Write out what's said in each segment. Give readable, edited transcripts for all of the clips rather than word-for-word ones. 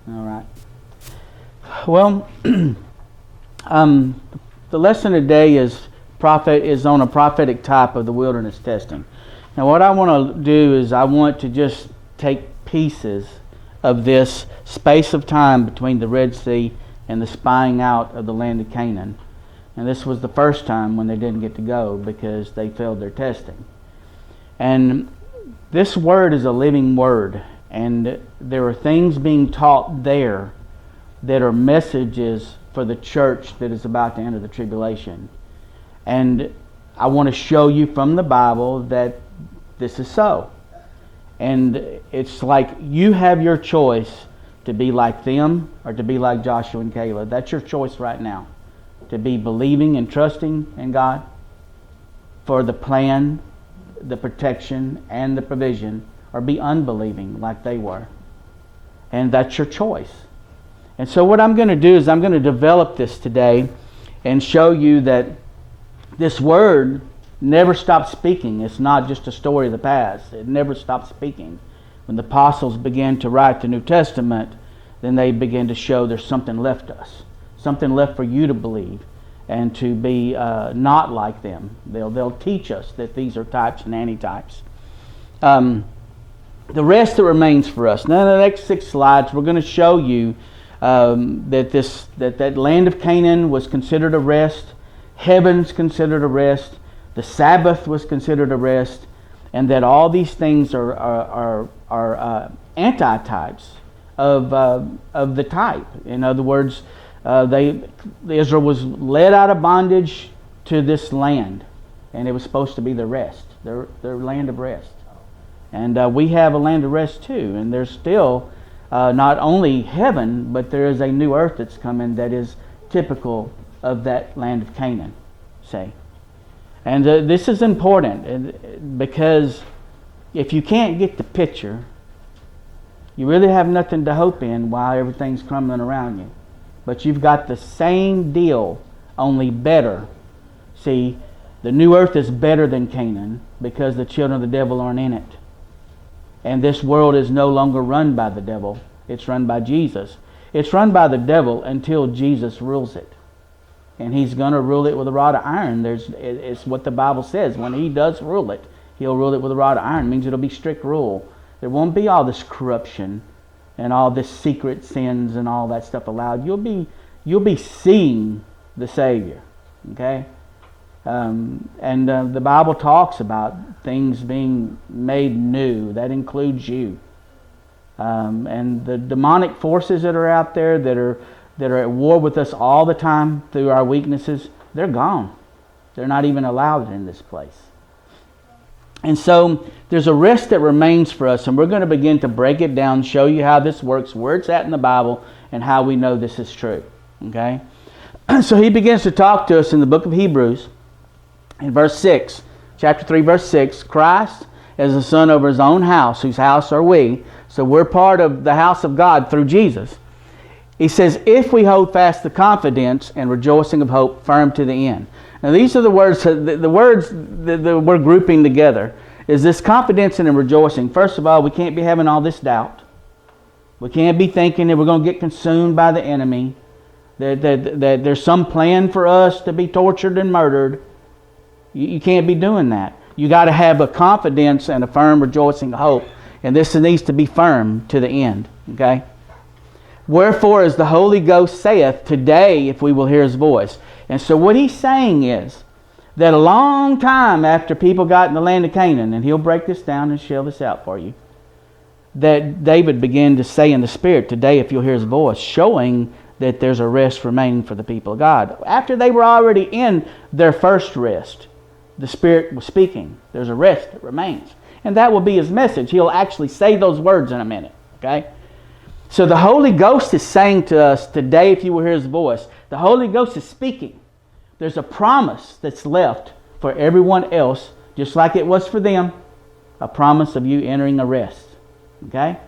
All right. Well, the lesson today is on a prophetic type of the wilderness testing. Now, what I want to do is I want to just take pieces of this space of time between the Red Sea and the spying out of the land of Canaan. And this was the first time when they didn't get to go because they failed their testing. And this word is a living word, and there are things being taught there that are messages for the church that is about to enter the tribulation. And I want to show you from the Bible that this is so. And it's like you have your choice to be like them or to be like Joshua and Caleb. That's your choice right now. To be believing and trusting in God for the plan, the protection, and the provision, or be unbelieving like they were. And that's your choice. And so what I'm going to do is I'm going to develop this today and show you that this word never stops speaking. It's not just a story of the past. It never stops speaking. When the apostles began to write the New Testament, then they began to show there's something left us. Something left for you to believe and to be not like them. They'll teach us that these are types and antitypes. The rest that remains for us. Now in the next 6 slides, we're going to show you that land of Canaan was considered a rest. Heaven's considered a rest. The Sabbath was considered a rest, and that all these things are antitypes of the type. In other words, Israel was led out of bondage to this land, and it was supposed to be their rest, their land of rest. And we have a land of rest too, and there's still not only heaven, but there is a new earth that's coming that is typical of that land of Canaan, say. And this is important because if you can't get the picture, you really have nothing to hope in while everything's crumbling around you. But you've got the same deal, only better. See, the new earth is better than Canaan because the children of the devil aren't in it. And this world is no longer run by the devil. It's run by Jesus. It's run by the devil until Jesus rules it. And he's going to rule it with a rod of iron. It's what the Bible says. When he does rule it, he'll rule it with a rod of iron. It means it'll be strict rule. There won't be all this corruption and all this secret sins and all that stuff allowed. You'll be seeing the Savior. Okay? The Bible talks about things being made new. That includes you. And the demonic forces that are out there that are at war with us all the time through our weaknesses, they're gone. They're not even allowed in this place. And so there's a rest that remains for us, and we're going to begin to break it down, show you how this works, where it's at in the Bible, and how we know this is true. Okay? So he begins to talk to us in the book of Hebrews in verse 6, chapter 3, verse 6. Christ is the son over his own house, whose house are we. So we're part of the house of God through Jesus. He says, if we hold fast the confidence and rejoicing of hope firm to the end. Now these are the words that we're grouping together. Is this confidence and rejoicing. First of all, we can't be having all this doubt. We can't be thinking that we're going to get consumed by the enemy. That there's some plan for us to be tortured and murdered. You can't be doing that. You got to have a confidence and a firm rejoicing hope. And this needs to be firm to the end. Okay? Wherefore, as the Holy Ghost saith, today, if we will hear his voice. And so what he's saying is that a long time after people got in the land of Canaan, and he'll break this down and shell this out for you, that David began to say in the Spirit, today, if you'll hear his voice, showing that there's a rest remaining for the people of God. After they were already in their first rest, the Spirit was speaking. There's a rest that remains. And that will be his message. He'll actually say those words in a minute. Okay? So the Holy Ghost is saying to us today, if you will hear his voice, the Holy Ghost is speaking. There's a promise that's left for everyone else, just like it was for them, a promise of you entering a rest. Okay?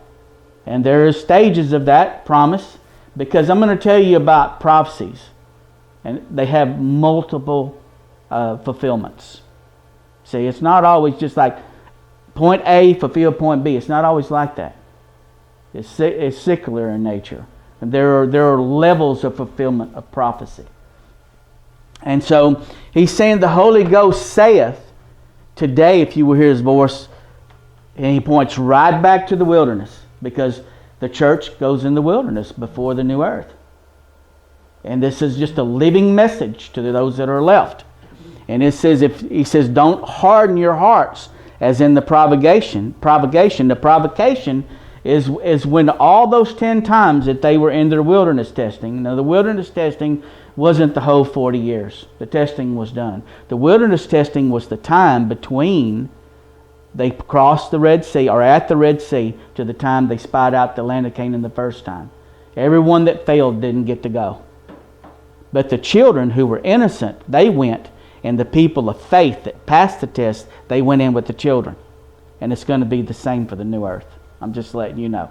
And there are stages of that promise, because I'm going to tell you about prophecies. And they have multiple fulfillments. See, it's not always just like point A fulfill point B. It's not always like that. It's secular in nature. And there are levels of fulfillment of prophecy. And so he's saying the Holy Ghost saith, today if you will hear his voice, and he points right back to the wilderness, because the church goes in the wilderness before the new earth. And this is just a living message to those that are left. And it says, he says, don't harden your hearts, as in the provocation. The provocation is when all those 10 times that they were in their wilderness testing. Now the wilderness testing wasn't the whole 40 years. The testing was done. The wilderness testing was the time between they crossed the Red Sea, or at the Red Sea, to the time they spied out the land of Canaan the first time. Everyone that failed didn't get to go. But the children who were innocent, they went. And the people of faith that passed the test, they went in with the children. And it's going to be the same for the new earth. I'm just letting you know.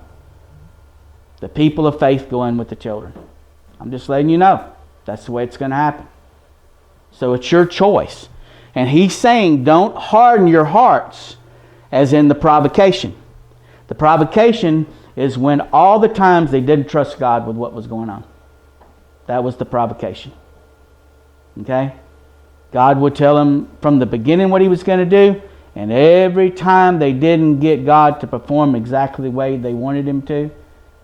The people of faith go in with the children. I'm just letting you know. That's the way it's going to happen. So it's your choice. And he's saying, don't harden your hearts, as in the provocation. The provocation is when all the times they didn't trust God with what was going on. That was the provocation. Okay? God would tell them from the beginning what he was going to do, and every time they didn't get God to perform exactly the way they wanted him to,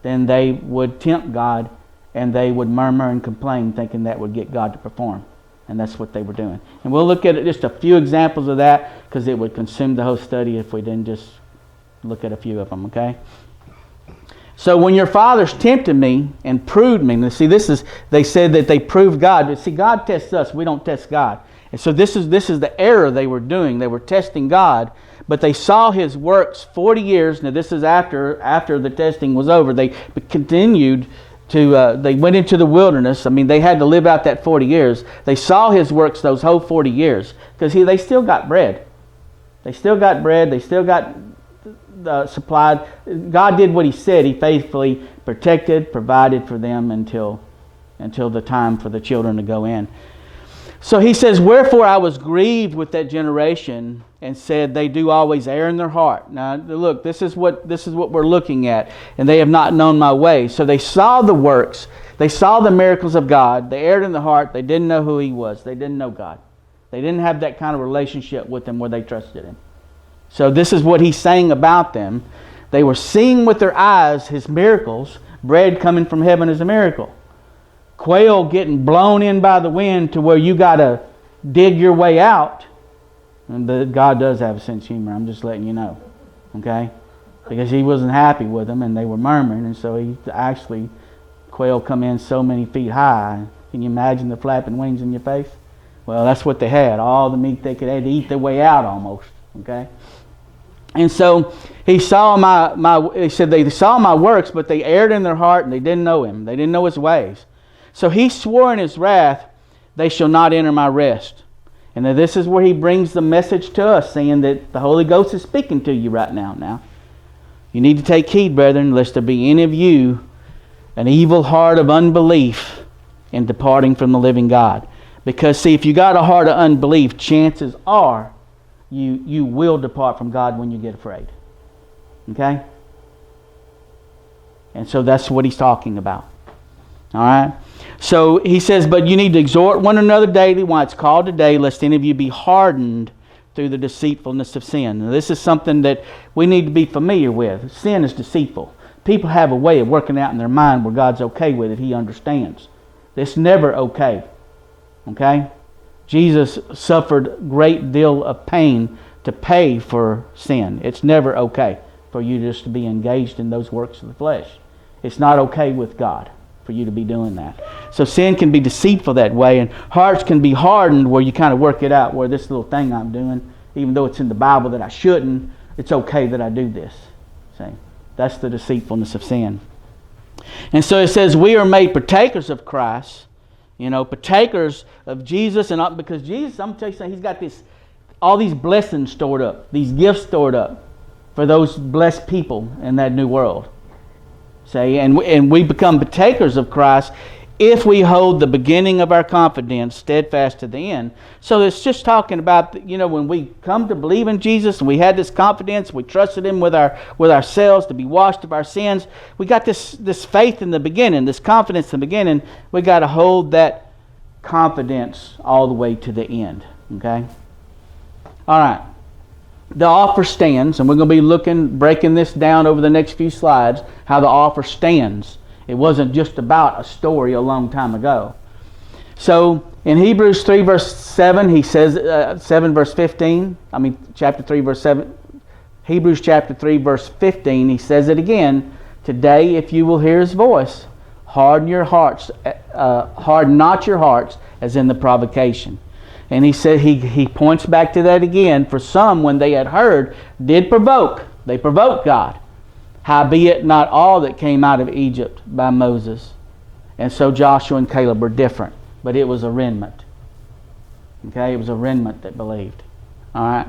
then they would tempt God, and they would murmur and complain, thinking that would get God to perform. And that's what they were doing. And we'll look at just a few examples of that, because it would consume the whole study if we didn't just look at a few of them, okay? So when your fathers tempted me and proved me, now see, they said that they proved God. But see, God tests us. We don't test God. And so this is the error they were doing. They were testing God, but they saw his works 40 years. Now this is after the testing was over. They continued to, they went into the wilderness. I mean, they had to live out that 40 years. They saw his works those whole 40 years, because they still got bread. They still got bread. They still got supplied. God did what he said. He faithfully protected, provided for them until the time for the children to go in. So he says, wherefore I was grieved with that generation, and said, they do always err in their heart. Now look, this is what we're looking at. And they have not known my way. So they saw the works. They saw the miracles of God. They erred in the heart. They didn't know who he was. They didn't know God. They didn't have that kind of relationship with him where they trusted him. So this is what he's saying about them. They were seeing with their eyes his miracles. Bread coming from heaven is a miracle. Quail getting blown in by the wind to where you got to dig your way out. And God does have a sense of humor. I'm just letting you know. Okay? Because he wasn't happy with them, and they were murmuring. And so he actually, quail come in so many feet high. Can you imagine the flapping wings in your face? Well, that's what they had. All the meat they had to eat their way out almost. Okay? And so he saw he said they saw my works, but they erred in their heart, and they didn't know him. They didn't know his ways. So he swore in his wrath, they shall not enter my rest. And then this is where he brings the message to us, saying that the Holy Ghost is speaking to you right now. Now, you need to take heed, brethren, lest there be any of you an evil heart of unbelief in departing from the living God. Because see, if you got a heart of unbelief, chances are you will depart from God when you get afraid. Okay? And so that's what he's talking about. All right? So he says, but you need to exhort one another daily while it's called today, lest any of you be hardened through the deceitfulness of sin. Now, this is something that we need to be familiar with. Sin is deceitful. People have a way of working out in their mind where God's okay with it. He understands. It's never okay. Okay? Jesus suffered a great deal of pain to pay for sin. It's never okay for you just to be engaged in those works of the flesh. It's not okay with God for you to be doing that. So sin can be deceitful that way, and hearts can be hardened where you kind of work it out, where this little thing I'm doing, even though it's in the Bible that I shouldn't, it's okay that I do this. See? That's the deceitfulness of sin. And so it says we are made partakers of Christ, partakers of Jesus, and because Jesus, I'm going to tell you something, he's got all these blessings stored up, these gifts stored up for those blessed people in that new world. See, and we become partakers of Christ if we hold the beginning of our confidence steadfast to the end. So it's just talking about, when we come to believe in Jesus and we had this confidence, we trusted Him with ourselves to be washed of our sins. We got this faith in the beginning, this confidence in the beginning. We got to hold that confidence all the way to the end. Okay? All right. The offer stands, and we're going to be breaking this down over the next few slides, how the offer stands. It wasn't just about a story a long time ago. So in Hebrews 3 verse 7, he says, 7 verse 15, chapter 3 verse 7, Hebrews chapter 3 verse 15, he says it again, today if you will hear His voice, harden not your hearts as in the provocation. And he said, he points back to that again, for some when they had heard did provoke. They provoked God. Howbeit not all that came out of Egypt by Moses. And so Joshua and Caleb were different. But it was a remnant. Okay, it was a remnant that believed. Alright.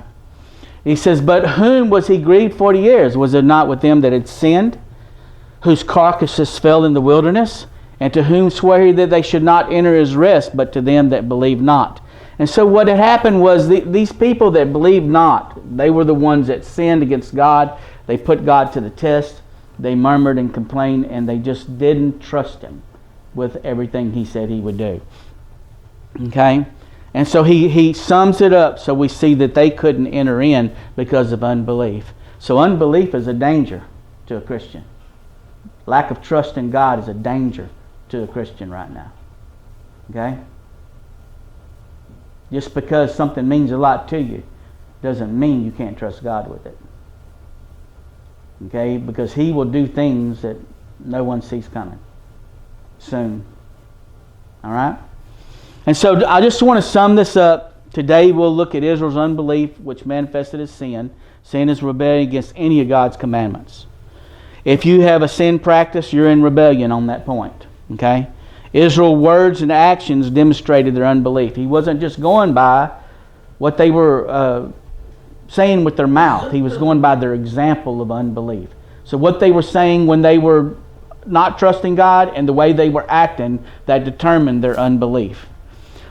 He says, but whom was he grieved 40 years? Was it not with them that had sinned, whose carcasses fell in the wilderness? And to whom sware he that they should not enter his rest, but to them that believed not? And so what had happened was these people that believed not, they were the ones that sinned against God. They put God to the test. They murmured and complained, and they just didn't trust Him with everything He said He would do. Okay? And so he sums it up, so we see that they couldn't enter in because of unbelief. So unbelief is a danger to a Christian. Lack of trust in God is a danger to a Christian right now. Okay? Just because something means a lot to you doesn't mean you can't trust God with it. Okay? Because He will do things that no one sees coming soon. Alright? And so I just want to sum this up. Today we'll look at Israel's unbelief, which manifested as sin. Sin is rebellion against any of God's commandments. If you have a sin practice, you're in rebellion on that point. Okay? Israel's words and actions demonstrated their unbelief. He wasn't just going by what they were saying with their mouth. He was going by their example of unbelief. So what they were saying when they were not trusting God and the way they were acting, that determined their unbelief.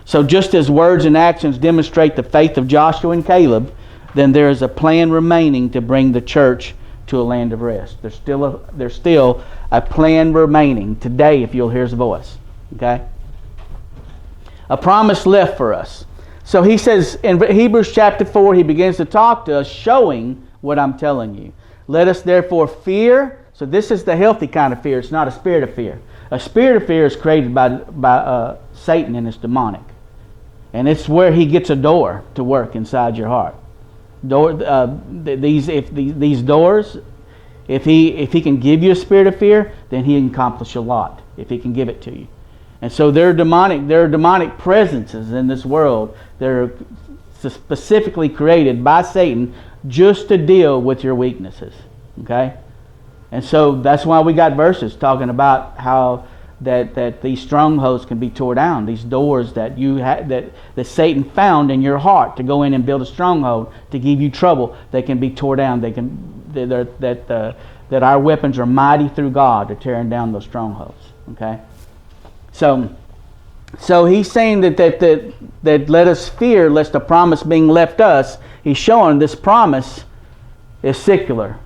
So just as words and actions demonstrate the faith of Joshua and Caleb, then there is a plan remaining to bring the church to a land of rest. There's still a plan remaining today if you'll hear His voice. Okay? A promise left for us. So he says in Hebrews chapter 4, he begins to talk to us, showing what I'm telling you. Let us therefore fear. So this is the healthy kind of fear. It's not a spirit of fear. A spirit of fear is created by Satan, and it's demonic. And it's where he gets a door to work inside your heart. These doors, if he can give you a spirit of fear, then he can accomplish a lot if he can give it to you. And so there are demonic presences in this world that are specifically created by Satan just to deal with your weaknesses. Okay? And so that's why we got verses talking about how that these strongholds can be torn down. These doors that that Satan found in your heart to go in and build a stronghold to give you trouble, they can be torn down. That our weapons are mighty through God to tearing down those strongholds. Okay? So he's saying that let us fear lest the promise being left us. He's showing this promise is secular.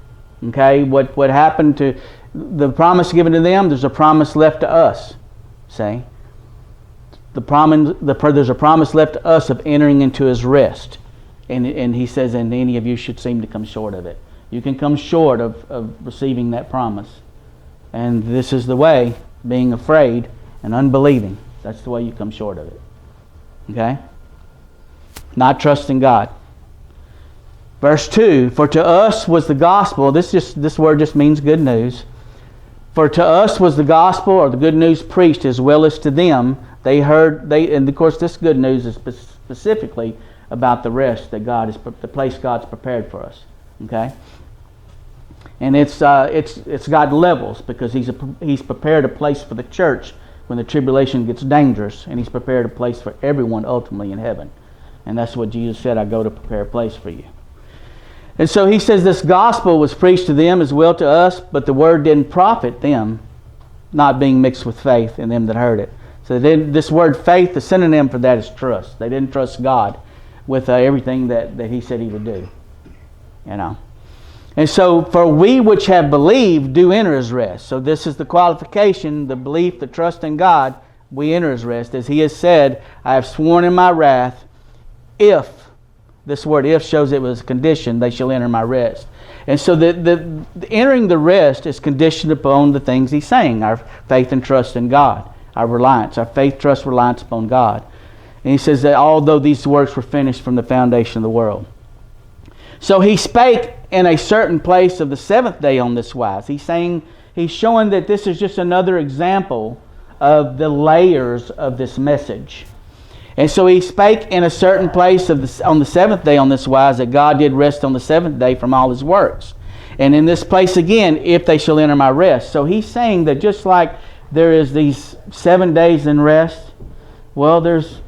Okay, what happened to the promise given to them? There's a promise left to us. See, there's a promise left to us of entering into His rest, and he says, and any of you should seem to come short of it. You can come short of receiving that promise, and this is the way: being afraid and unbelieving. That's the way you come short of it. Okay, not trusting God. Verse 2, for to us was the gospel, this word just means good news. For to us was the gospel or the good news preached as well as to them. And of course this good news is specifically about the rest that the place God's prepared for us. Okay? And it's got levels because He's prepared a place for the church when the tribulation gets dangerous, and He's prepared a place for everyone ultimately in heaven. And that's what Jesus said, I go to prepare a place for you. And so he says this gospel was preached to them as well to us, but the word didn't profit them, not being mixed with faith in them that heard it. So this word faith, the synonym for that is trust. They didn't trust God with everything that He said He would do. You know. And so, for we which have believed do enter His rest. So this is the qualification, the belief, the trust in God. We enter His rest. As He has said, I have sworn in my wrath, if, this word if shows it was a condition, they shall enter my rest. And so the entering the rest is conditioned upon the things He's saying, our faith and trust in God. Our reliance, our faith, trust, reliance upon God. And He says that although these works were finished from the foundation of the world. So He spake in a certain place of the seventh day on this wise. He's showing that this is just another example of the layers of this message. And so He spake in a certain place on the seventh day on this wise, that God did rest on the seventh day from all His works. And in this place again, if they shall enter my rest. So He's saying that just like there is these 7 days in rest, well, there's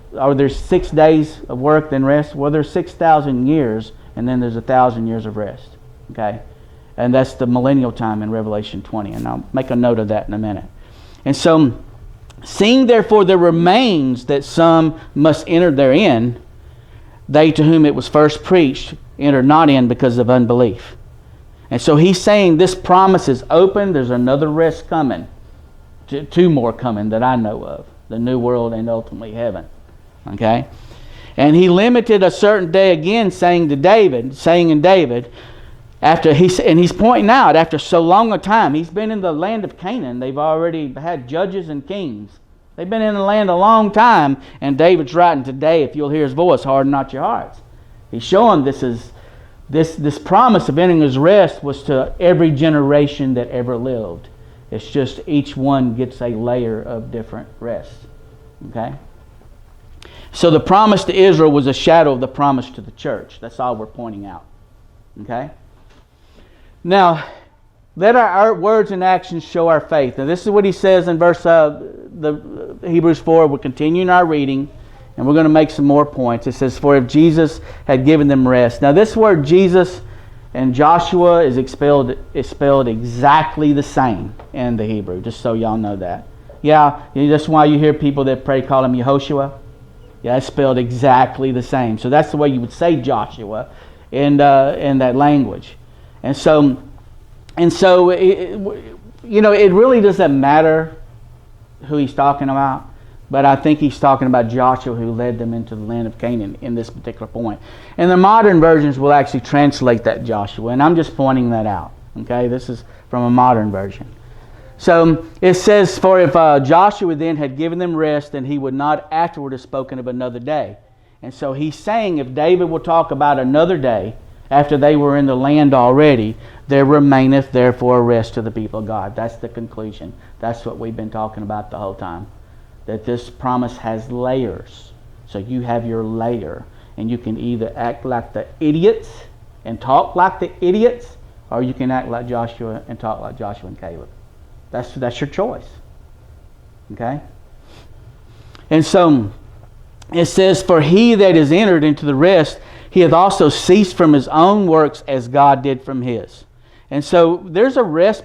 6 days of work then rest. Well, there's 6,000 years, and then there's 1,000 years of rest. Okay? And that's the millennial time in Revelation 20. And I'll make a note of that in a minute. And so, seeing therefore there remains that some must enter therein, they to whom it was first preached enter not in because of unbelief. And so He's saying this promise is open. There's another rest coming. Two more coming that I know of. The new world and ultimately heaven. Okay? And He limited a certain day again, saying in David, he's pointing out, after so long a time, he's been in the land of Canaan. They've already had judges and kings. They've been in the land a long time, and David's writing today, if you'll hear His voice, harden not your hearts. He's showing this promise of entering His rest was to every generation that ever lived. It's just each one gets a layer of different rest. Okay? So the promise to Israel was a shadow of the promise to the church. That's all we're pointing out. Okay? Now, let our words and actions show our faith. Now, this is what he says in verse the Hebrews 4. We're continuing our reading, and we're going to make some more points. It says, for if Jesus had given them rest. Now, this word Jesus and Joshua is spelled exactly the same in the Hebrew, just so y'all know that. Yeah, that's why you hear people that pray call him Yehoshua. Yeah, it's spelled exactly the same. So that's the way you would say Joshua in that language. And so it really doesn't matter who he's talking about, but I think he's talking about Joshua who led them into the land of Canaan in this particular point. And the modern versions will actually translate that Joshua, and I'm just pointing that out. Okay, this is from a modern version. So it says, for if Joshua then had given them rest, then he would not afterward have spoken of another day. And so he's saying if David will talk about another day, after they were in the land already, there remaineth therefore a rest to the people of God. That's the conclusion. That's what we've been talking about the whole time. That this promise has layers. So you have your layer. And you can either act like the idiots and talk like the idiots, or you can act like Joshua and talk like Joshua and Caleb. That's your choice. Okay? And so it says, for he that is entered into the rest, he hath also ceased from his own works as God did from his. And so there's a rest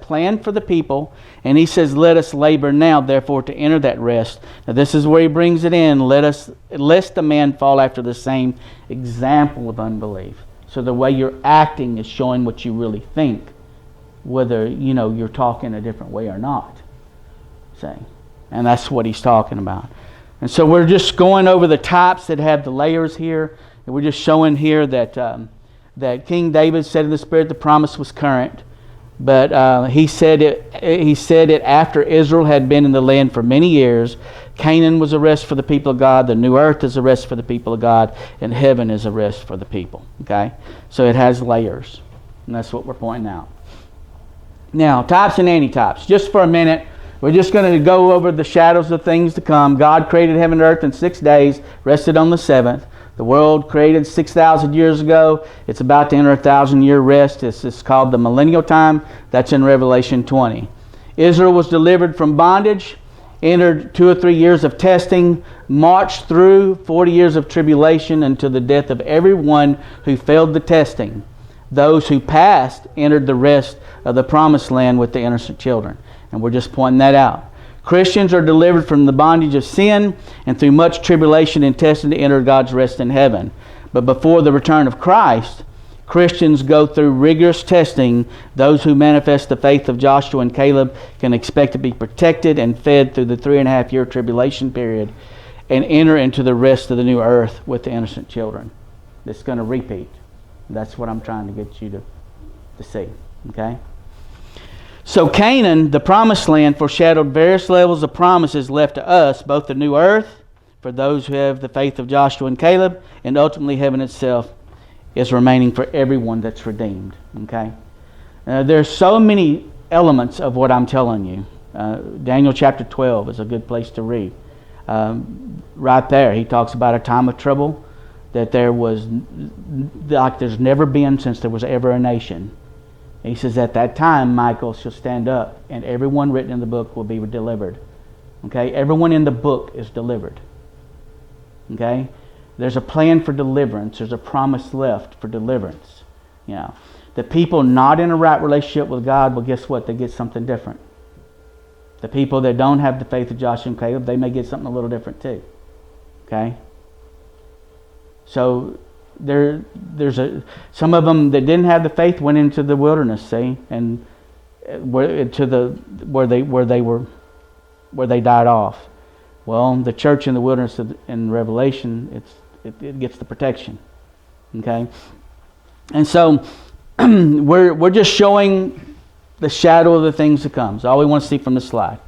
planned for the people, and he says, let us labor now, therefore, to enter that rest. Now this is where he brings it in. Lest a man fall after the same example of unbelief. So the way you're acting is showing what you really think, whether you're talking a different way or not. See? And that's what he's talking about. And so we're just going over the types that have the layers here. And we're just showing here that King David said in the Spirit the promise was current. But he said it after Israel had been in the land for many years. Canaan was a rest for the people of God. The new earth is a rest for the people of God. And heaven is a rest for the people. Okay? So it has layers. And that's what we're pointing out. Now, types and antitypes. Just for a minute, we're just going to go over the shadows of things to come. God created heaven and earth in 6 days, rested on the seventh. The world created 6,000 years ago. It's about to enter a 1,000-year rest. It's called the millennial time. That's in Revelation 20. Israel was delivered from bondage, entered 2 or 3 years of testing, marched through 40 years of tribulation until the death of everyone who failed the testing. Those who passed entered the rest of the promised land with the innocent children. And we're just pointing that out. Christians are delivered from the bondage of sin and through much tribulation and testing to enter God's rest in heaven. But before the return of Christ, Christians go through rigorous testing. Those who manifest the faith of Joshua and Caleb can expect to be protected and fed through the 3.5-year tribulation period and enter into the rest of the new earth with the innocent children. It's going to repeat. That's what I'm trying to get you to see. Okay? So Canaan, the promised land, foreshadowed various levels of promises left to us, both the new earth for those who have the faith of Joshua and Caleb, and ultimately heaven itself is remaining for everyone that's redeemed. Okay? There's so many elements of what I'm telling you. Daniel chapter 12 is a good place to read. Right there, he talks about a time of trouble that there was, like there's never been since there was ever a nation. He says, at that time, Michael shall stand up, and everyone written in the book will be delivered. Okay? Everyone in the book is delivered. Okay? There's a plan for deliverance. There's a promise left for deliverance. You know, the people not in a right relationship with God, well, guess what? They get something different. The people that don't have the faith of Joshua and Caleb, they may get something a little different too. Okay? So some of them that didn't have the faith went into the wilderness, see, and where they died off. Well, the church in the wilderness in Revelation, it gets the protection. Okay, and so we're just showing the shadow of the things to come. So all we want to see from the slide.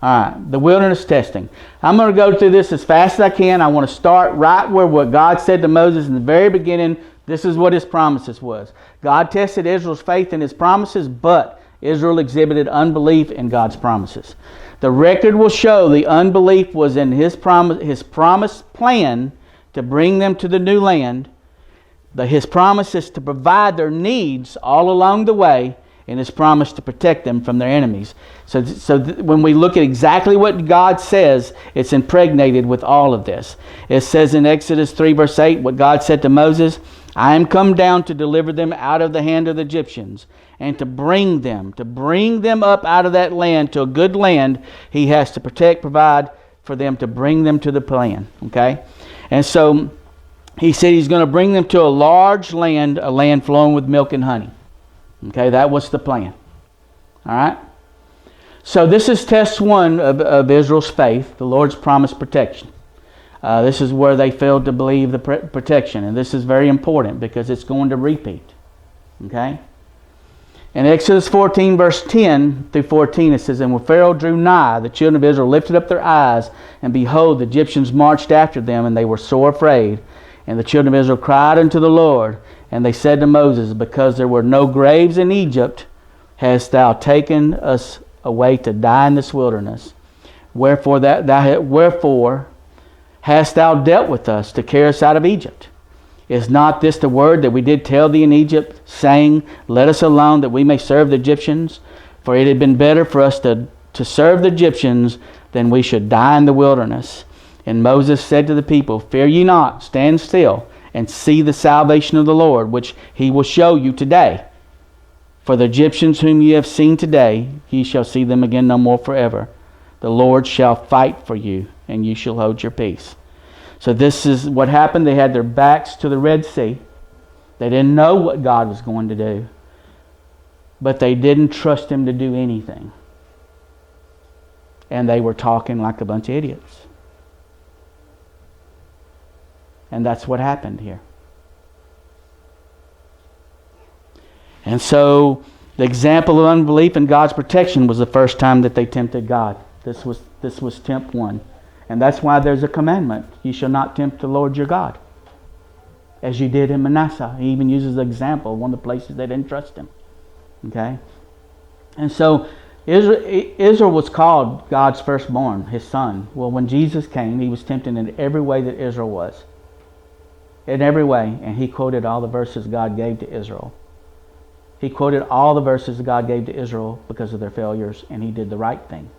All right, the wilderness testing. I'm going to go through this as fast as I can. I want to start right where what God said to Moses in the very beginning. This is what his promises was. God tested Israel's faith in his promises, but Israel exhibited unbelief in God's promises. The record will show the unbelief was in his promised plan to bring them to the new land. His promise is to provide their needs all along the way, and his promise to protect them from their enemies. So when we look at exactly what God says, it's impregnated with all of this. It says in Exodus 3 verse 8, what God said to Moses, I am come down to deliver them out of the hand of the Egyptians, and to bring them up out of that land to a good land. He has to protect, provide for them to bring them to the plan. Okay? And so he said he's going to bring them to a large land, a land flowing with milk and honey. Okay, that was the plan. All right? So this is test one of Israel's faith, the Lord's promised protection. This is where they failed to believe the protection. And this is very important because it's going to repeat. Okay? In Exodus 14 verse 10 through 14 it says, And when Pharaoh drew nigh, the children of Israel lifted up their eyes, and behold, the Egyptians marched after them, and they were sore afraid. And the children of Israel cried unto the Lord, and they said to Moses, Because there were no graves in Egypt, hast thou taken us away to die in this wilderness? Wherefore hast thou dealt with us to carry us out of Egypt? Is not this the word that we did tell thee in Egypt, saying, Let us alone, that we may serve the Egyptians? For it had been better for us to serve the Egyptians than we should die in the wilderness. And Moses said to the people, Fear ye not, stand still, and see the salvation of the Lord, which he will show you today. For the Egyptians whom ye have seen today, ye shall see them again no more forever. The Lord shall fight for you, and you shall hold your peace. So this is what happened. They had their backs to the Red Sea. They didn't know what God was going to do. But they didn't trust him to do anything. And they were talking like a bunch of idiots. And that's what happened here. And so the example of unbelief in God's protection was the first time that they tempted God. This was tempt one. And that's why there's a commandment. You shall not tempt the Lord your God. As you did in Manasseh. He even uses the example of one of the places they didn't trust him. Okay? And so Israel was called God's firstborn, his son. Well, when Jesus came, he was tempted in every way that Israel was. In every way. And he quoted all the verses God gave to Israel. He quoted all the verses God gave to Israel because of their failures, and he did the right thing.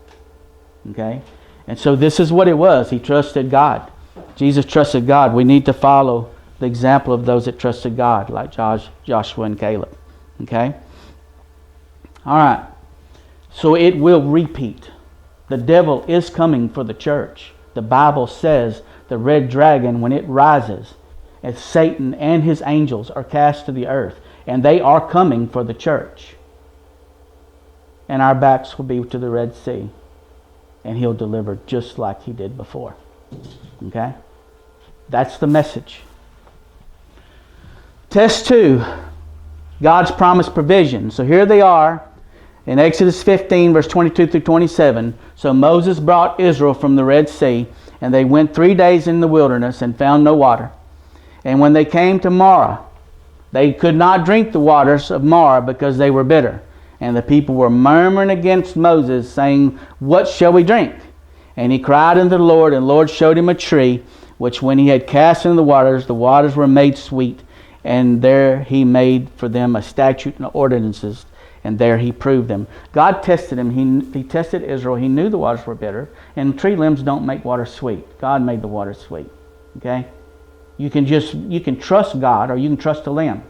Okay? And so this is what it was. He trusted God. Jesus trusted God. We need to follow the example of those that trusted God, like Joshua and Caleb. Okay? All right. So it will repeat. The devil is coming for the church. The Bible says the red dragon, when it rises, and Satan and his angels are cast to the earth, and they are coming for the church. And our backs will be to the Red Sea, and he'll deliver just like he did before. Okay? That's the message. Test 2, God's promised provision. So here they are in Exodus 15, verse 22 through 27. So Moses brought Israel from the Red Sea, and they went 3 days in the wilderness and found no water. And when they came to Marah, they could not drink the waters of Marah because they were bitter. And the people were murmuring against Moses, saying, "What shall we drink?" And he cried unto the Lord, and the Lord showed him a tree, which when he had cast into the waters were made sweet. And there he made for them a statute and ordinances, and there he proved them. God tested him. He tested Israel. He knew the waters were bitter, and tree limbs don't make water sweet. God made the water sweet. Okay? You can trust God, or you can trust a limb.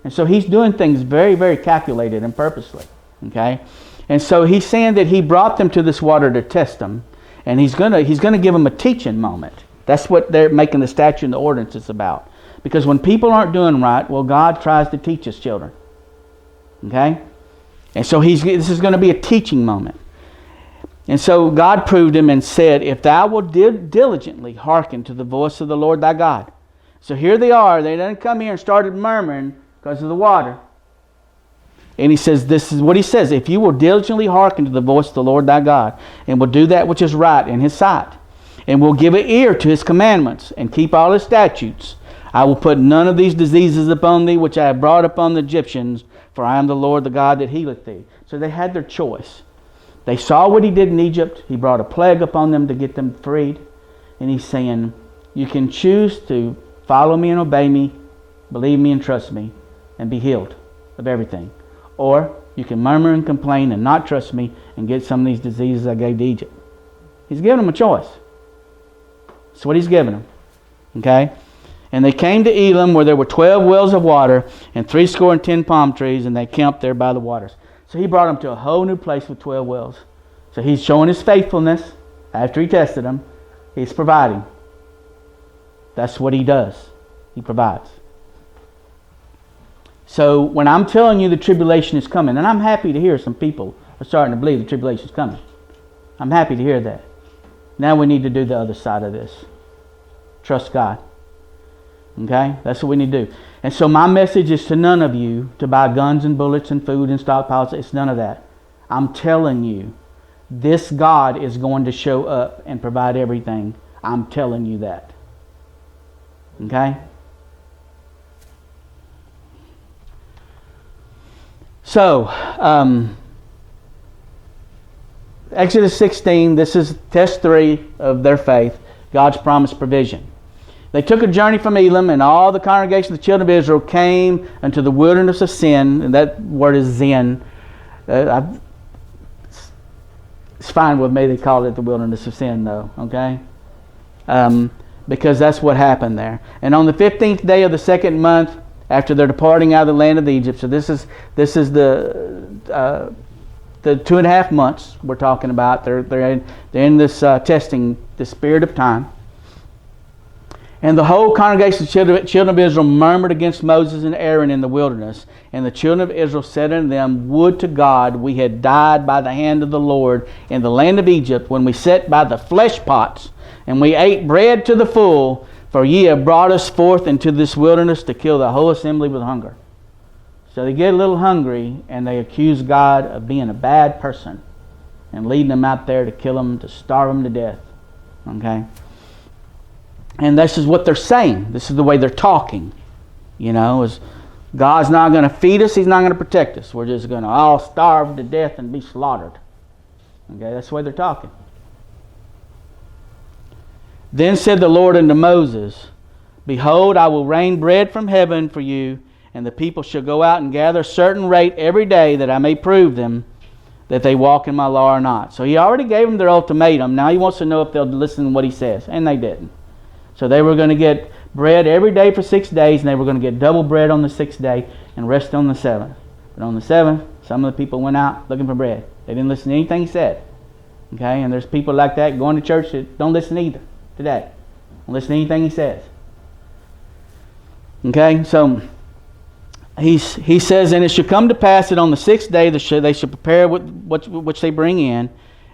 And so he's doing things very, very calculated and purposely. Okay? And so he's saying that he brought them to this water to test them, and he's gonna give them a teaching moment. That's what they're making the statute and the ordinances about. Because when people aren't doing right, well, God tries to teach his children. Okay? And so this is going to be a teaching moment. And so God proved him and said, "If thou wilt diligently hearken to the voice of the Lord thy God." So here they are. They didn't come here and started murmuring because of the water. And he says, this is what he says: "If you will diligently hearken to the voice of the Lord thy God, and will do that which is right in his sight, and will give an ear to his commandments, and keep all his statutes, I will put none of these diseases upon thee, which I have brought upon the Egyptians, for I am the Lord the God that healeth thee." So they had their choice. They saw what he did in Egypt. He brought a plague upon them to get them freed. And he's saying, you can choose to follow me and obey me, believe me and trust me, and be healed of everything. Or you can murmur and complain and not trust me and get some of these diseases I gave to Egypt. He's giving them a choice. That's what he's giving them. Okay? And they came to Elim, where there were 12 wells of water, and 70 palm trees, and they camped there by the waters. So he brought them to a whole new place with 12 wells. So he's showing his faithfulness after he tested them. He's providing. That's what he does. He provides. So when I'm telling you the tribulation is coming, and I'm happy to hear some people are starting to believe the tribulation is coming. I'm happy to hear that. Now we need to do the other side of this. Trust God. Okay? That's what we need to do. And so my message is to none of you to buy guns and bullets and food and stockpiles. It's none of that. I'm telling you, this God is going to show up and provide everything. I'm telling you that. Okay? So, Exodus 16, this is test 3 of their faith, God's promised provision. They took a journey from Elim, and all the congregation of the children of Israel came unto the wilderness of Sin, and that word is Zin. It's fine with me they called it the wilderness of Sin, though, okay? Because that's what happened there. And on the 15th day of the 2nd month, after their departing out of the land of Egypt, so this is the 2.5 months we're talking about. They're in this testing, this period of time. And the whole congregation of the children of Israel murmured against Moses and Aaron in the wilderness. And the children of Israel said unto them, "Would to God we had died by the hand of the Lord in the land of Egypt, when we sat by the flesh pots, and we ate bread to the full, for ye have brought us forth into this wilderness to kill the whole assembly with hunger." So they get a little hungry, and they accuse God of being a bad person and leading them out there to kill them, to starve them to death. Okay? And this is what they're saying. This is the way they're talking. You know, is God's not going to feed us. He's not going to protect us. We're just going to all starve to death and be slaughtered. Okay, that's the way they're talking. Then said the Lord unto Moses, "Behold, I will rain bread from heaven for you, and the people shall go out and gather a certain rate every day, that I may prove them that they walk in my law or not." So he already gave them their ultimatum. Now he wants to know if they'll listen to what he says. And they didn't. So they were going to get bread every day for 6 days, and they were going to get double bread on the 6th day and rest on the 7th. But on the 7th, some of the people went out looking for bread. They didn't listen to anything he said. Okay, and there's people like that going to church that don't listen either today. Don't listen to anything he says. Okay, so he says, and it shall come to pass that on the 6th day they shall prepare which they bring in,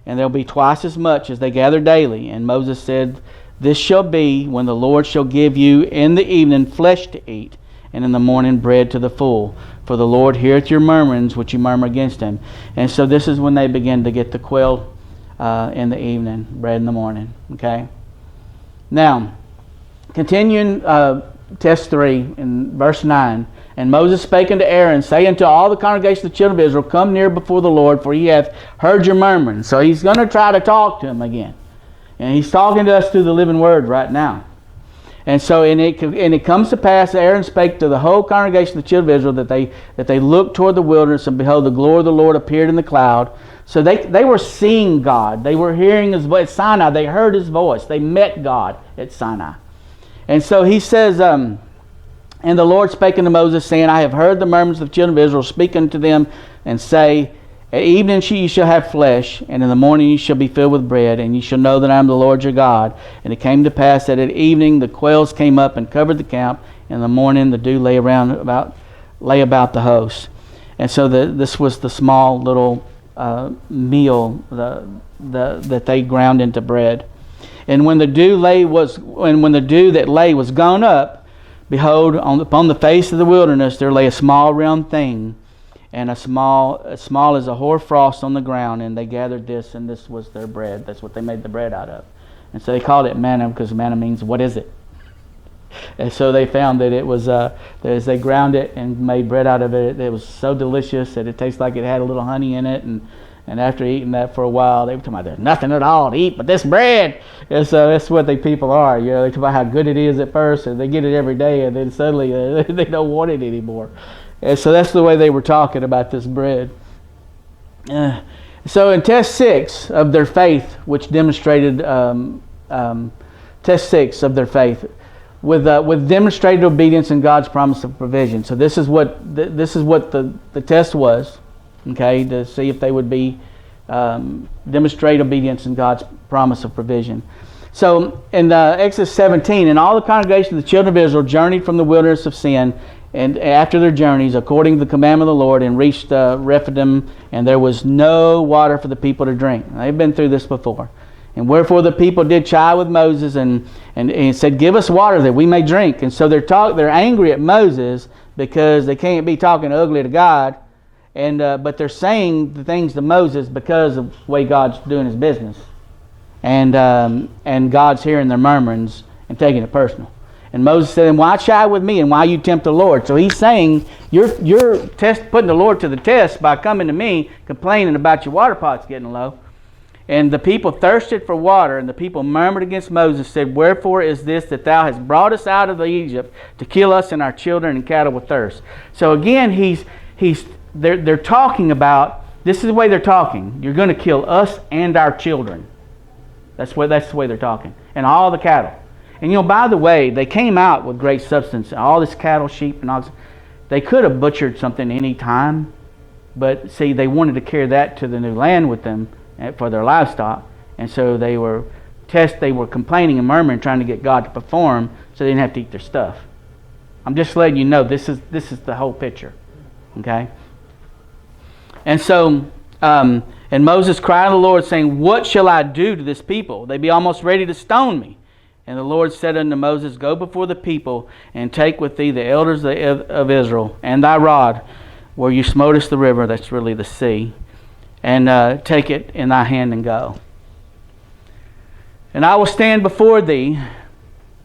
and there'll be twice as much as they gather daily. And Moses said, this shall be when the Lord shall give you in the evening flesh to eat, and in the morning bread to the full. For the Lord heareth your murmurings which you murmur against him. And so this is when they begin to get the quail in the evening, bread in the morning. Okay. Now, continuing test 3 in verse 9. And Moses spake unto Aaron, saying unto all the congregation of the children of Israel, come near before the Lord, for he hath heard your murmuring. So he's going to try to talk to him again. And he's talking to us through the living word right now. And so, and it comes to pass, Aaron spake to the whole congregation of the children of Israel that they looked toward the wilderness, and behold, the glory of the Lord appeared in the cloud. So they were seeing God. They were hearing his voice at Sinai. They heard his voice. They met God at Sinai. And so he says, and the Lord spake unto Moses, saying, I have heard the murmurs of the children of Israel, speak unto them, and say, at evening ye shall have flesh, and in the morning ye shall be filled with bread, and ye shall know that I am the Lord your God. And it came to pass that at evening the quails came up and covered the camp, and in the morning the dew lay about the host. And so this was the small little meal that they ground into bread. And when the dew that lay was gone up, behold, upon the face of the wilderness there lay a small round thing, and as small as a hoar frost on the ground, and they gathered this, and this was their bread. That's what they made the bread out of. And so they called it manna, because manna means, what is it? And so they found that it was, that as they ground it and made bread out of it, it was so delicious that it tastes like it had a little honey in it. And after eating that for a while, they were talking about there's nothing at all to eat but this bread. And so that's what people are. You know, they talk about how good it is at first, and they get it every day, and then suddenly they don't want it anymore. And so that's the way they were talking about this bread. So in test 6 of their faith, which demonstrated test 6 of their faith, with demonstrated obedience in God's promise of provision. So this is what the test was. Okay, to see if they would be demonstrate obedience in God's promise of provision. So in Exodus 17, and all the congregation of the children of Israel journeyed from the wilderness of Sin, and after their journeys, according to the commandment of the Lord, and reached Rephidim, and there was no water for the people to drink. They've been through this before. And wherefore the people did chide with Moses and said, give us water that we may drink. And so they're angry at Moses because they can't be talking ugly to God. And but they're saying the things to Moses because of the way God's doing his business, and God's hearing their murmurings and taking it personal. And Moses said, "And why chide with me, and why you tempt the Lord?" So he's saying you're putting the Lord to the test by coming to me complaining about your water pots getting low. And the people thirsted for water, and the people murmured against Moses, said, "Wherefore is this that thou hast brought us out of Egypt to kill us and our children and cattle with thirst?" So again, they're talking about, this is the way they're talking. You're going to kill us and our children. That's the way they're talking. And all the cattle. And by the way, they came out with great substance. All this cattle, sheep, and all this. They could have butchered something any time. But see, they wanted to carry that to the new land with them for their livestock. And so they were complaining and murmuring, trying to get God to perform so they didn't have to eat their stuff. I'm just letting you know this is the whole picture. Okay? And so, and Moses cried to the Lord, saying, "What shall I do to this people? They be almost ready to stone me." And the Lord said unto Moses, "Go before the people, and take with thee the elders of Israel, and thy rod, where you smotest the river," that's really the sea, "and take it in thy hand and go. And I will stand before thee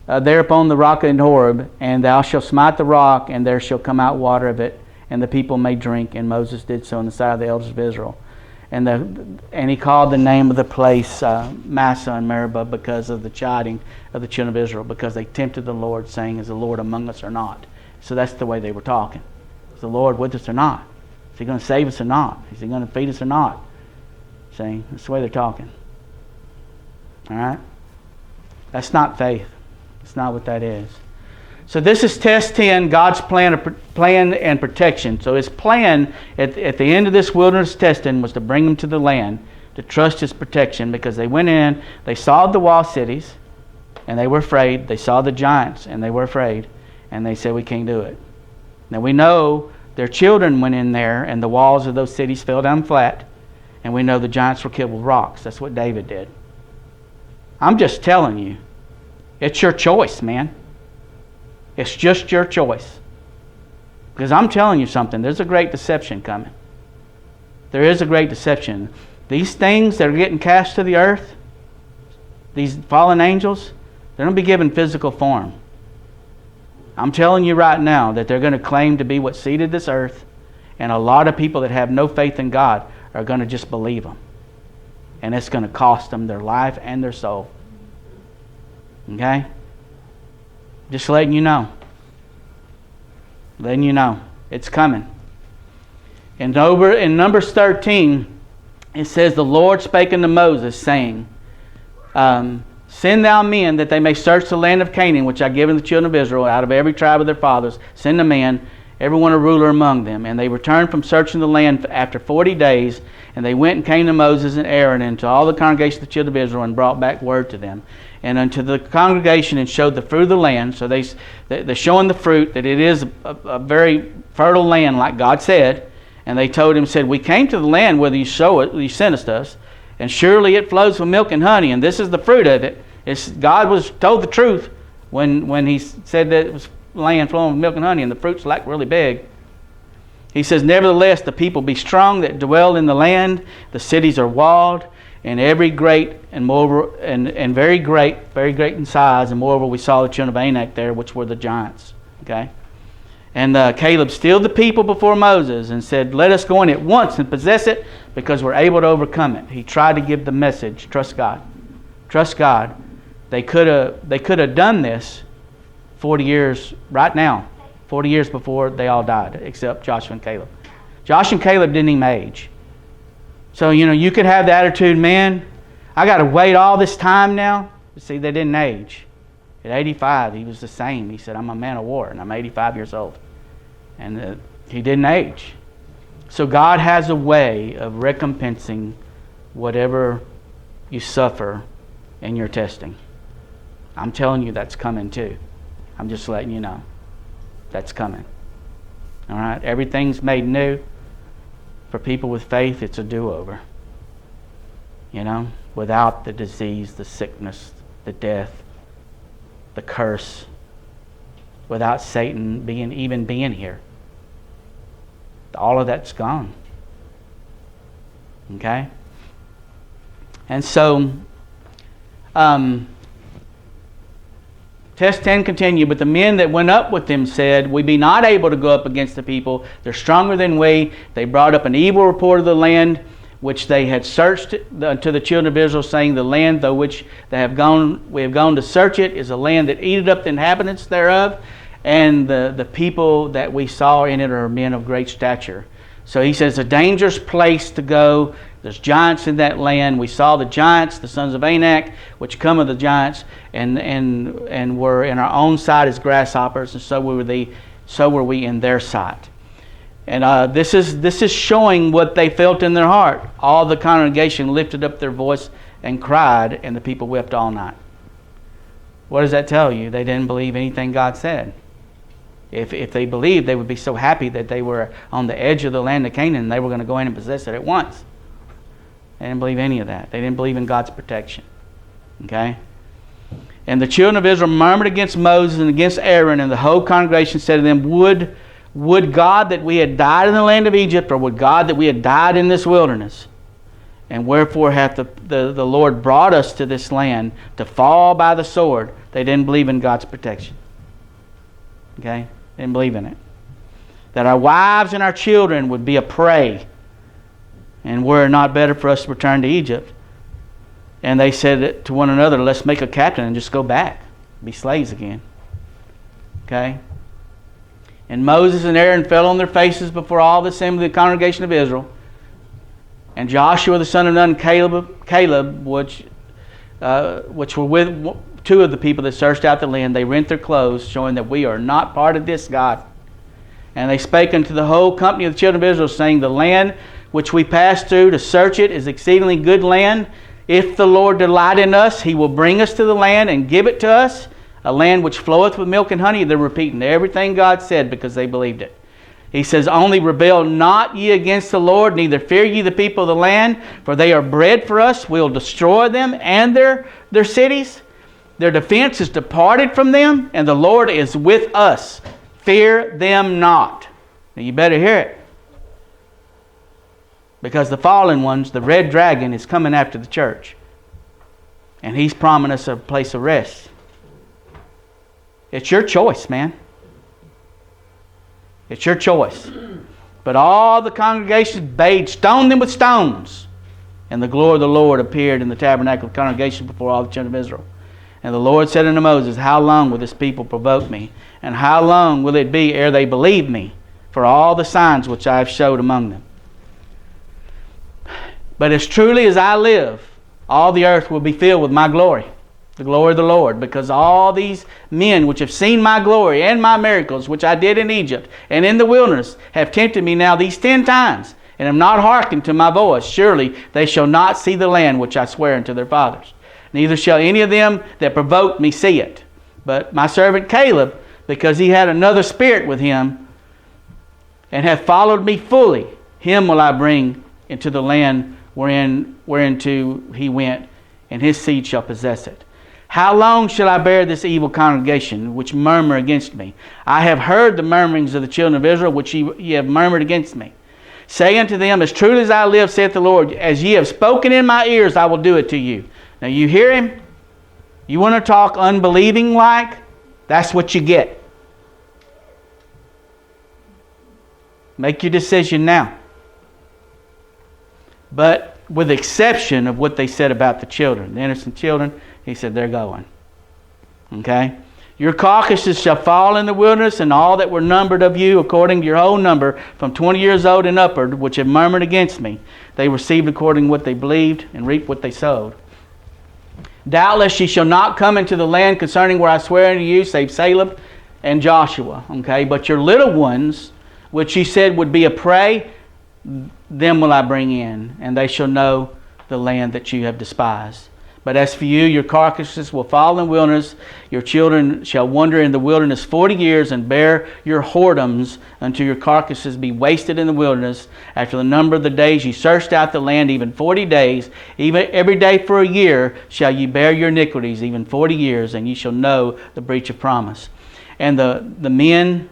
there upon the rock in Horeb, and thou shalt smite the rock, and there shall come out water of it, and the people may drink." And Moses did so in the sight of the elders of Israel. And he called the name of the place Massah and Meribah, because of the chiding of the children of Israel, because they tempted the Lord, saying, "Is the Lord among us or not?" So that's the way they were talking. Is the Lord with us or not? Is he going to save us or not? Is he going to feed us or not? See, that's the way they're talking. All right? That's not faith. It's not what that is. So this is test 10, God's plan and protection. So his plan at the end of this wilderness testing was to bring them to the land, to trust His protection, because they went in, they saw the wall cities, and they were afraid. They saw the giants, and they were afraid, and they said, we can't do it. Now we know their children went in there, and the walls of those cities fell down flat, and we know the giants were killed with rocks. That's what David did. I'm just telling you, it's your choice, man. It's just your choice. Because I'm telling you something, there's a great deception coming. There is a great deception. These things that are getting cast to the earth, these fallen angels, they're going to be given physical form. I'm telling you right now that they're going to claim to be what seeded this earth, and a lot of people that have no faith in God are going to just believe them. And it's going to cost them their life and their soul. Okay? Just letting you know. Letting you know. It's coming. In Numbers 13, it says, the Lord spake unto Moses, saying, send thou men that they may search the land of Canaan, which I give unto the children of Israel, out of every tribe of their fathers. Send a man, every one a ruler among them. And they returned from searching the land after 40 days, and they went and came to Moses and Aaron and to all the congregation of the children of Israel, and brought back word to them. And unto the congregation, and showed the fruit of the land. So they're showing the fruit, that it is a very fertile land, like God said. And they told him, said, we came to the land whither you sow it, you sent us to us, and surely it flows with milk and honey, and this is the fruit of it. God was told the truth when He said that it was land flowing with milk and honey, and the fruit's like really big. He says, nevertheless, the people be strong that dwell in the land. The cities are walled, and every great and moreover, and very great in size. And moreover, we saw the children of Anak there, which were the giants. Okay. And Caleb stilled the people before Moses and said, let us go in at once and possess it, because we're able to overcome it. He tried to give the message, trust God. Trust God. They could have done this 40 years right now, 40 years before they all died, except Joshua and Caleb. Joshua and Caleb didn't even age. So, you could have the attitude, man, I got to wait all this time now. But see, they didn't age. At 85, he was the same. He said, I'm a man of war, and I'm 85 years old. And he didn't age. So God has a way of recompensing whatever you suffer in your testing. I'm telling you that's coming too. I'm just letting you know. That's coming. All right? Everything's made new. For people with faith, it's a do-over. Without the disease, the sickness, the death, the curse, without Satan being here. All of that's gone. Okay? And so, Test 10 continued, but the men that went up with them said, we be not able to go up against the people. They're stronger than we. They brought up an evil report of the land, which they had searched to the children of Israel, saying, the land though which we have gone to search it is a land that eateth up the inhabitants thereof, and the people that we saw in it are men of great stature. So he says, a dangerous place to go. There's giants in that land. We saw the giants, the sons of Anak, which come of the giants, and were in our own sight as grasshoppers, and so were we in their sight. And this is showing what they felt in their heart. All the congregation lifted up their voice and cried, and the people wept all night. What does that tell you? They didn't believe anything God said. If they believed, they would be so happy that they were on the edge of the land of Canaan, and they were going to go in and possess it at once. They didn't believe any of that. They didn't believe in God's protection. Okay? And the children of Israel murmured against Moses and against Aaron, and the whole congregation said to them, Would God that we had died in the land of Egypt, or would God that we had died in this wilderness? And wherefore hath the Lord brought us to this land to fall by the sword? They didn't believe in God's protection. Okay? They didn't believe in it. That our wives and our children would be a prey, and were it not better for us to return to Egypt? And they said to one another, let's make a captain and just go back, be slaves again. Okay? And Moses and Aaron fell on their faces before all the assembly of the congregation of Israel. And Joshua the son of Nun, Caleb, which were with two of the people that searched out the land, they rent their clothes, showing that we are not part of this, God. And they spake unto the whole company of the children of Israel, saying, the land which we passed through to search it, is exceedingly good land. If the Lord delight in us, He will bring us to the land and give it to us, a land which floweth with milk and honey. They're repeating everything God said because they believed it. He says, only rebel not ye against the Lord, neither fear ye the people of the land, for they are bread for us. We'll destroy them and their cities. Their defense is departed from them, and the Lord is with us. Fear them not. Now you better hear it. Because the fallen ones, the red dragon, is coming after the church. And he's promising us a place of rest. It's your choice, man. It's your choice. But all the congregation bade, stone them with stones. And the glory of the Lord appeared in the tabernacle of the congregation before all the children of Israel. And the Lord said unto Moses, how long will this people provoke me? And how long will it be ere they believe me for all the signs which I have showed among them? But as truly as I live, all the earth will be filled with my glory, the glory of the Lord, because all these men which have seen my glory and my miracles which I did in Egypt and in the wilderness have tempted me now these 10 times, and have not hearkened to my voice. Surely they shall not see the land which I swear unto their fathers. Neither shall any of them that provoked me see it. But my servant Caleb, because he had another spirit with him, and hath followed me fully, him will I bring into the land whereinto he went, and his seed shall possess it. How long shall I bear this evil congregation, which murmur against me? I have heard the murmurings of the children of Israel, which ye have murmured against me. Say unto them, as truly as I live, saith the Lord, as ye have spoken in my ears, I will do it to you. Now you hear him? You want to talk unbelieving like? That's what you get. Make your decision now. But with the exception of what they said about the children, the innocent children, he said they're going. Okay? Your carcasses shall fall in the wilderness, and all that were numbered of you, according to your whole number, from 20 years old and upward, which have murmured against me, they received according to what they believed, and reaped what they sowed. Doubtless ye shall not come into the land concerning where I swear unto you, save Caleb and Joshua. Okay? But your little ones, which he said would be a prey, them will I bring in, and they shall know the land that you have despised. But as for you, your carcasses will fall in the wilderness. Your children shall wander in the wilderness 40 years, and bear your whoredoms until your carcasses be wasted in the wilderness. After the number of the days ye searched out the land, even 40 days, even every day for a year, shall ye bear your iniquities, even 40 years, and ye shall know the breach of promise. And the men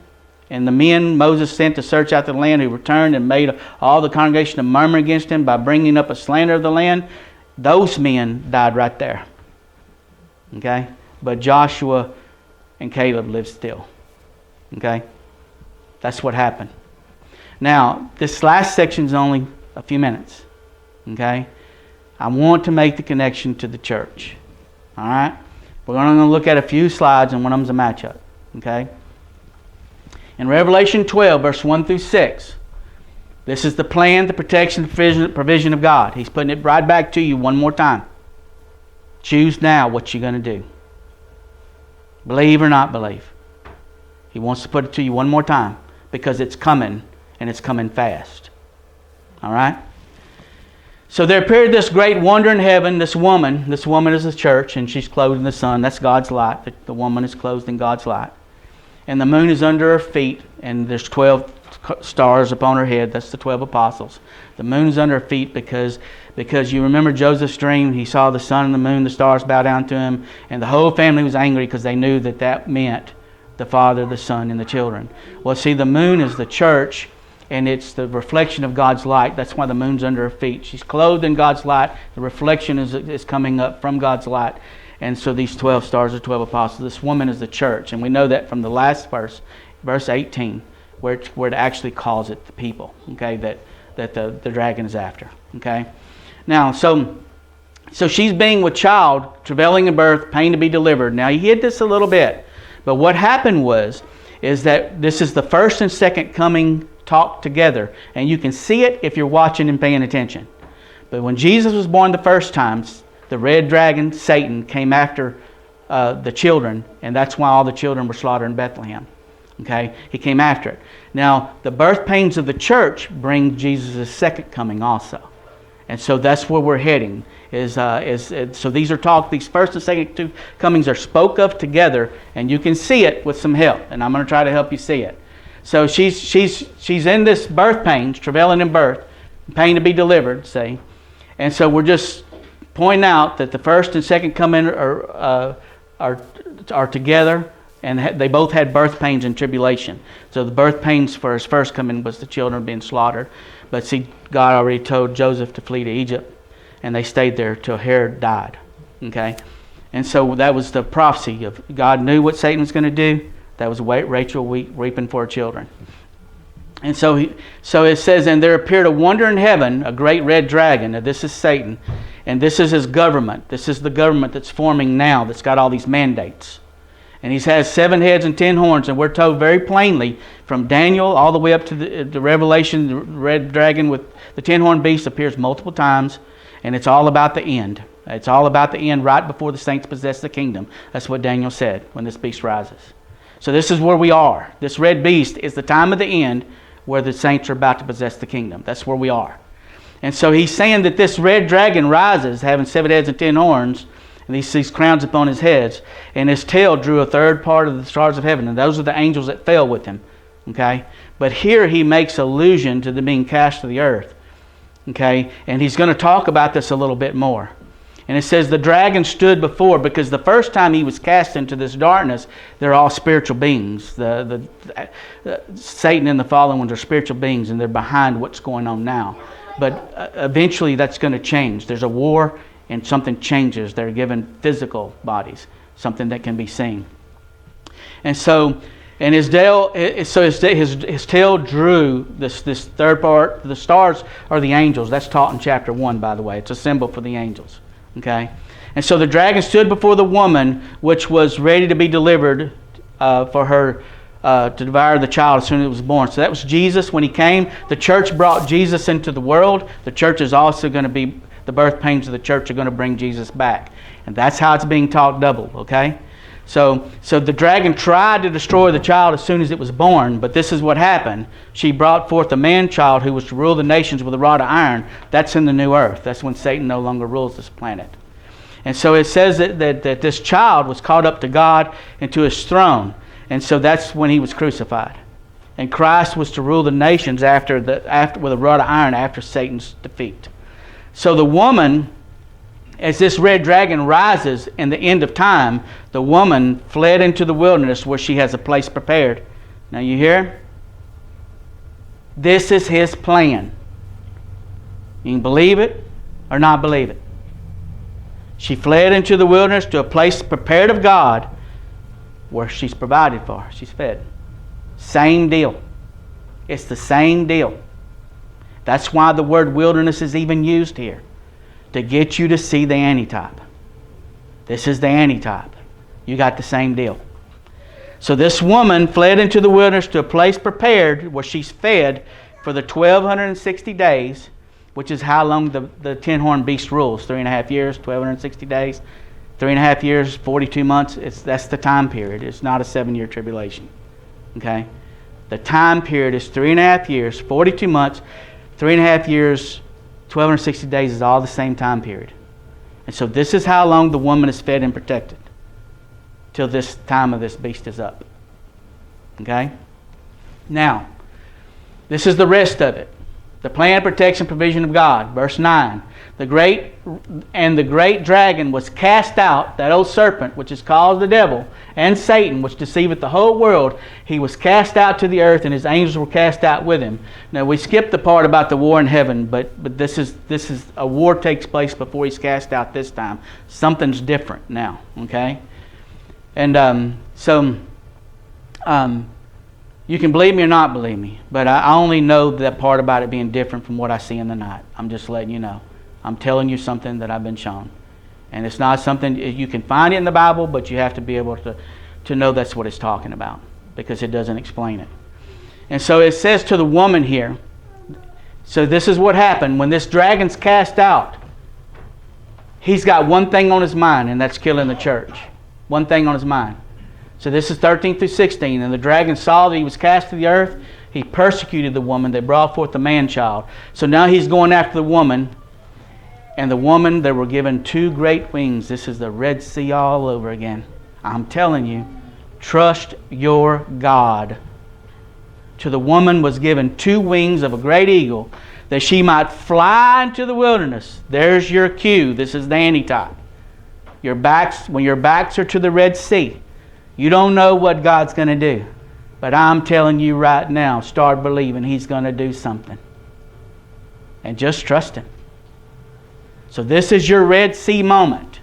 Moses sent to search out the land, who returned and made all the congregation to murmur against him by bringing up a slander of the land, those men died right there. Okay? But Joshua and Caleb lived still. Okay? That's what happened. Now, this last section is only a few minutes. Okay? I want to make the connection to the church. All right? We're going to look at a few slides, and one of them is a matchup. Okay? In Revelation 12, verse 1 through 6, this is the plan, the protection, the provision of God. He's putting it right back to you one more time. Choose now what you're going to do. Believe or not believe. He wants to put it to you one more time because it's coming, and it's coming fast. All right? So there appeared this great wonder in heaven, this woman. This woman is the church, and she's clothed in the sun. That's God's light. The woman is clothed in God's light. And the moon is under her feet, and there's 12 stars upon her head. That's the 12 apostles. The moon is under her feet because you remember Joseph's dream. He saw the sun and the moon, the stars bow down to him, and the whole family was angry because they knew that meant the Father, the Son, and the children. Well, see, the moon is the church, and it's the reflection of God's light. That's why the moon's under her feet. She's clothed in God's light. The reflection is coming up from God's light. And so these 12 stars are 12 apostles. This woman is the church. And we know that from the last verse, verse 18, where it actually calls it the people, okay, that the dragon is after. Okay? Now, so she's being with child, travailing in birth, pain to be delivered. Now, he hid this a little bit. But what happened is that this is the first and second coming talked together. And you can see it if you're watching and paying attention. But when Jesus was born the first time, the red dragon, Satan, came after the children, and that's why all the children were slaughtered in Bethlehem. Okay? He came after it. Now, the birth pains of the church bring Jesus' second coming also. And so that's where we're heading. So these first and second two comings are spoke of together, and you can see it with some help. And I'm going to try to help you see it. So she's in this birth pains, travailing in birth, pain to be delivered, see. And so we're just pointing out that the first and second coming are together, and they both had birth pains and tribulation. So the birth pains for his first coming was the children being slaughtered. But see, God already told Joseph to flee to Egypt, and they stayed there till Herod died. Okay? And so that was the prophecy of God knew what Satan was going to do. That was Rachel weeping for her children. And so it says, and there appeared a wonder in heaven, a great red dragon. Now this is Satan, and this is his government. This is the government that's forming now, that's got all these mandates. And he has 7 heads and 10 horns, and we're told very plainly from Daniel all the way up to the Revelation, the red dragon with the 10-horned beast appears multiple times, and it's all about the end. It's all about the end right before the saints possess the kingdom. That's what Daniel said when this beast rises. So this is where we are. This red beast is the time of the end where the saints are about to possess the kingdom. That's where we are. And so he's saying that this red dragon rises, having 7 heads and 10 horns, and he sees crowns upon his heads, and his tail drew a third part of the stars of heaven, and those are the angels that fell with him. Okay? But here he makes allusion to them being cast to the earth. Okay? And he's going to talk about this a little bit more. And it says the dragon stood before, because the first time he was cast into this darkness, they're all spiritual beings. The Satan and the fallen ones are spiritual beings, and they're behind what's going on now. But eventually that's going to change. There's a war, and something changes. They're given physical bodies, something that can be seen. And so, and his tail drew this third part. The stars are the angels. That's taught in chapter 1, by the way. It's a symbol for the angels. Okay? And so the dragon stood before the woman, which was ready to be delivered for her to devour the child as soon as it was born. So that was Jesus when he came. The church brought Jesus into the world. The church is also going to be, the birth pains of the church are going to bring Jesus back. And that's how it's being taught double. Okay? So the dragon tried to destroy the child as soon as it was born, but this is what happened. She brought forth a man-child who was to rule the nations with a rod of iron. That's in the new earth. That's when Satan no longer rules this planet. And so it says that this child was caught up to God and to his throne. And so that's when he was crucified. And Christ was to rule the nations after with a rod of iron after Satan's defeat. So the woman, as this red dragon rises in the end of time, the woman fled into the wilderness where she has a place prepared. Now you hear? This is his plan. You can believe it or not believe it. She fled into the wilderness to a place prepared of God where she's provided for. She's fed. Same deal. It's the same deal. That's why the word wilderness is even used here. To get you to see the antitype. This is the antitype. You got the same deal. So this woman fled into the wilderness to a place prepared where she's fed for the 1,260 days, which is how long the 10-horned beast rules. 3.5 years, 1,260 days. 3.5 years, 42 months. That's the time period. It's not a 7-year tribulation. Okay? The time period is 3.5 years, 42 months, 3.5 years, 1,260 days is all the same time period. And so this is how long the woman is fed and protected. Till this time of this beast is up. Okay? Now, this is the rest of it. The plan, protection, provision of God. Verse 9. The great dragon was cast out, that old serpent, which is called the devil, and Satan, which deceiveth the whole world. He was cast out to the earth, and his angels were cast out with him. Now we skipped the part about the war in heaven, but this is a war takes place before he's cast out this time. Something's different now. Okay? And you can believe me or not believe me, but I only know that part about it being different from what I see in the night. I'm just letting you know. I'm telling you something that I've been shown. And it's not something, you can find it in the Bible, but you have to be able to know that's what it's talking about, because it doesn't explain it. And so it says to the woman here, so this is what happened. When this dragon's cast out, he's got one thing on his mind, and that's killing the church. One thing on his mind. So this is 13 through 16. And the dragon saw that he was cast to the earth. He persecuted the woman that brought forth the man-child. So now he's going after the woman. And the woman, they were given 2 great wings. This is the Red Sea all over again. I'm telling you, trust your God. To the woman was given 2 wings of a great eagle, that she might fly into the wilderness. There's your cue. This is the antitype. When your backs are to the Red Sea, you don't know what God's going to do. But I'm telling you right now, start believing He's going to do something. And just trust Him. So this is your Red Sea moment.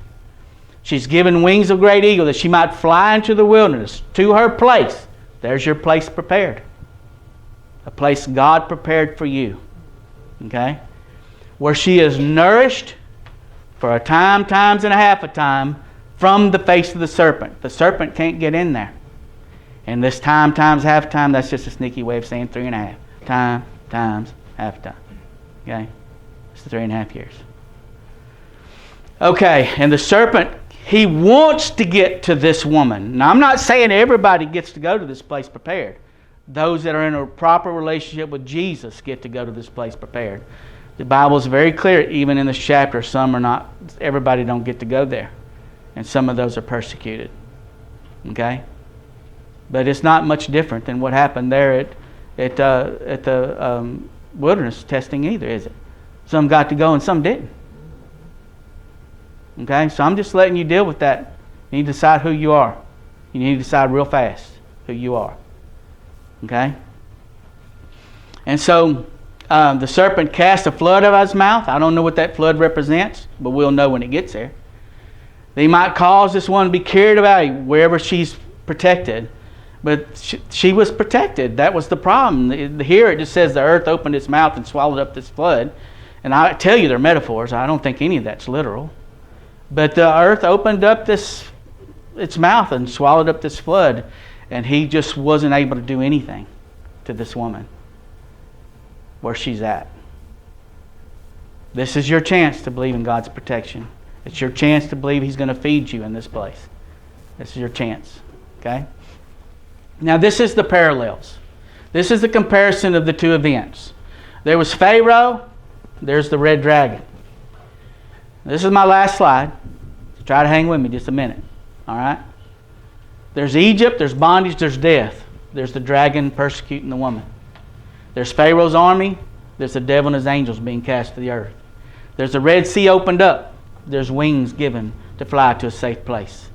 She's given wings of great eagle that she might fly into the wilderness, to her place. There's your place prepared. A place God prepared for you. Okay? Where she is nourished for a time, times and a half a time from the face of the serpent. The serpent can't get in there. And this time, times, half a time, that's just a sneaky way of saying 3.5. Time, times, half a time. Okay? It's 3.5 years. Okay, and the serpent, he wants to get to this woman. Now, I'm not saying everybody gets to go to this place prepared. Those that are in a proper relationship with Jesus get to go to this place prepared. The Bible is very clear, even in this chapter, some are not, everybody don't get to go there. And some of those are persecuted. Okay? But it's not much different than what happened there at the wilderness testing either, is it? Some got to go and some didn't. Okay? So I'm just letting you deal with that. You need to decide who you are. You need to decide real fast who you are. Okay? And so the serpent cast a flood out of his mouth. I don't know what that flood represents, but we'll know when it gets there. They might cause this one to be carried away wherever she's protected. But she was protected. That was the problem. Here it just says the earth opened its mouth and swallowed up this flood. And I tell you they're metaphors. I don't think any of that's literal. But the earth opened up its mouth and swallowed up this flood. And he just wasn't able to do anything to this woman where she's at. This is your chance to believe in God's protection. It's your chance to believe He's going to feed you in this place. This is your chance. Okay? Now this is the parallels. This is the comparison of the 2 events. There was Pharaoh. There's the red dragon. This is my last slide. Try to hang with me just a minute. All right? There's Egypt, there's bondage, there's death. There's the dragon persecuting the woman. There's Pharaoh's army. There's the devil and his angels being cast to the earth. There's the Red Sea opened up. There's wings given to fly to a safe place.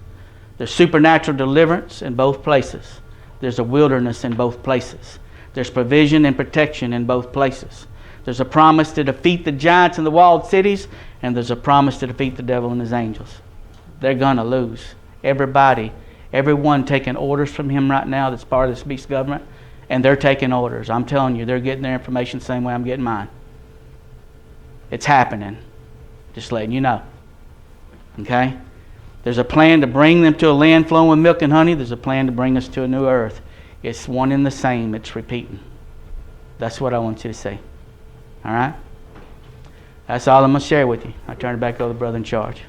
There's supernatural deliverance in both places. There's a wilderness in both places. There's provision and protection in both places. There's a promise to defeat the giants in the walled cities, and there's a promise to defeat the devil and his angels. They're going to lose. Everyone taking orders from him right now that's part of this beast government, and they're taking orders. I'm telling you, they're getting their information the same way I'm getting mine. It's happening. Just letting you know. Okay? There's a plan to bring them to a land flowing with milk and honey. There's a plan to bring us to a new earth. It's one and the same. It's repeating. That's what I want you to see. All right? That's all I'm going to share with you. I turn it back over to the brother in charge.